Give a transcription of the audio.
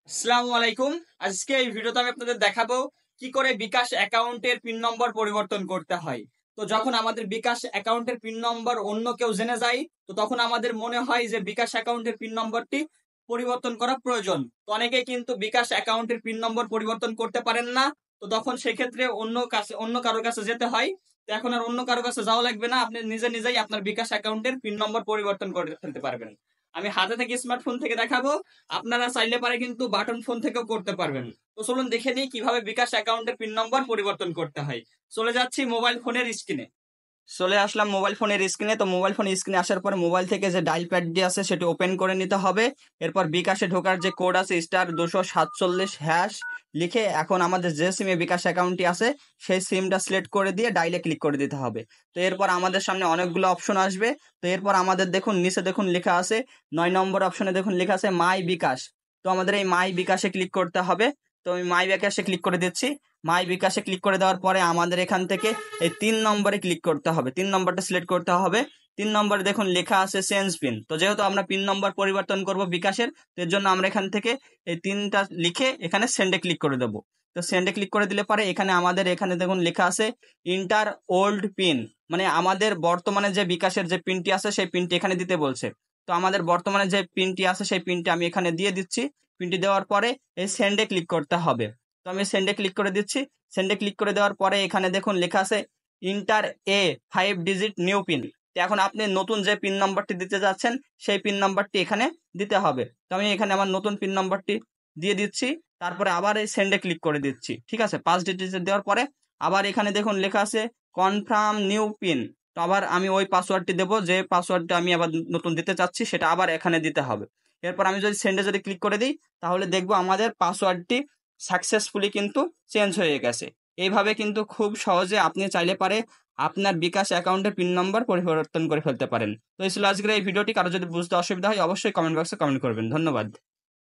আসসালামু আলাইকুম। আজকে এই ভিডিওতে আমি আপনাদের দেখাবো কি করে বিকাশ অ্যাকাউন্টের পিন নম্বর পরিবর্তন করতে হয়। তো যখন আমাদের বিকাশ অ্যাকাউন্টের পিন নম্বর অন্য কেউ জেনে যায়, তো তখন আমাদের মনে হয় যে বিকাশ অ্যাকাউন্টের পিন নম্বরটি পরিবর্তন করা প্রয়োজন। তো অনেকে কিন্তু বিকাশ অ্যাকাউন্টের পিন নম্বর পরিবর্তন করতে পারেন না। তো তখন সেক্ষেত্রে অন্য কারোর কাছে যেতে হয়। তো এখন আর অন্য কারোর কাছে যাওয়া লাগবে না, আপনি নিজে নিজেই আপনার বিকাশ অ্যাকাউন্টের পিন নম্বর পরিবর্তন করে ফেলতে পারবেন। আমি হাতে থেকে স্মার্টফোন থেকে দেখাবো, আপনারা চাইলে পারে কিন্তু বাটন ফোন থেকেও করতে পারবেন। তো চলুন দেখে নিই কিভাবে বিকাশ অ্যাকাউন্টের পিন নম্বর পরিবর্তন করতে হয়। চলে যাচ্ছি মোবাইল ফোনের স্ক্রিনে। চলে আসলাম মোবাইল ফোনের স্ক্রিনে। তো মোবাইল ফোনের স্ক্রিনে আসার পরে মোবাইল থেকে যে ডায়াল প্যাডটি আছে সেটি ওপেন করে নিতে হবে। এরপর বিকাশে ঢোকার যে কোড আছে *247# লিখে এখন আমাদের যে সিমে বিকাশ অ্যাকাউন্টটি আছে সেই সিমটা সিলেক্ট করে দিয়ে ডাইলে ক্লিক করে দিতে হবে। তো এরপর আমাদের সামনে অনেকগুলো অপশন আসবে। তো এরপর আমাদের দেখুন নিচে দেখুন লেখা আছে 9 নম্বর অপশনে দেখুন লেখা আছে মাই বিকাশ। তো আমাদের এই মাই বিকাশে ক্লিক করতে হবে। তো আমি মাই বিকাশে ক্লিক করে দিচ্ছি। মাই বিকাশে ক্লিক করে দেওয়ার পরে আমাদের এখান থেকে এই 3 নম্বরে ক্লিক করতে হবে, 3 নম্বরটা সিলেক্ট করতে হবে। 3 নম্বরে দেখুন লেখা আছে চেঞ্জ পিন। তো যেহেতু আমরা পিন নম্বর পরিবর্তন করব বিকাশের, তো এর জন্য আমরা এখান থেকে এই 3টা লিখে এখানে সেন্ডে ক্লিক করে দেবো। তো সেন্ডে ক্লিক করে দিলে পরে এখানে দেখুন লেখা আছে ইন্টার ওল্ড পিন, মানে আমাদের বর্তমানে যে বিকাশের যে পিনটি আছে সেই পিনটি এখানে দিতে বলছে। তো আমাদের বর্তমানে যে পিনটি আছে সেই পিনটি আমি এখানে দিয়ে দিচ্ছি। পিনটি দেওয়ার পরে এই সেন্ডে ক্লিক করতে হবে। তো আমি সেন্ডে ক্লিক করে দিচ্ছি। সেন্ডে ক্লিক করে দেওয়ার পরে এখানে দেখুন লেখা আছে ইন্টার এ 5 ডিজিট নিউ পিন। তো এখন আপনি নতুন যে পিন নম্বরটি দিতে যাচ্ছেন সেই পিন নম্বরটি এখানে দিতে হবে। তো আমি এখানে আমার নতুন পিন নম্বরটি দিয়ে দিচ্ছি। তারপরে আবার এই সেন্ডে ক্লিক করে দিচ্ছি। ঠিক আছে, 5 ডিজিট দেওয়ার পরে আবার এখানে দেখুন লেখা আছে কনফার্ম নিউ পিন। তো আবার আমি ওই পাসওয়ার্ডটি দেবো, যে পাসওয়ার্ডটা আমি আবার নতুন দিতে চাচ্ছি সেটা আবার এখানে দিতে হবে। এরপর আমি যদি সেন্ডে ক্লিক করে দিই তাহলে দেখবো আমাদের পাসওয়ার্ডটি সাকসেসফুলি কিন্তু চেঞ্জ হয়ে গেছে। এইভাবে কিন্তু খুব সহজে আপনি চাইলে পারে আপনার বিকাশ অ্যাকাউন্টের পিন নম্বর পরিবর্তন করে ফেলতে পারেন। তো এই ছিল আজকের এই ভিডিওটি। কারো যদি বুঝতে অসুবিধা হয় অবশ্যই কমেন্ট বক্সে কমেন্ট করবেন। ধন্যবাদ।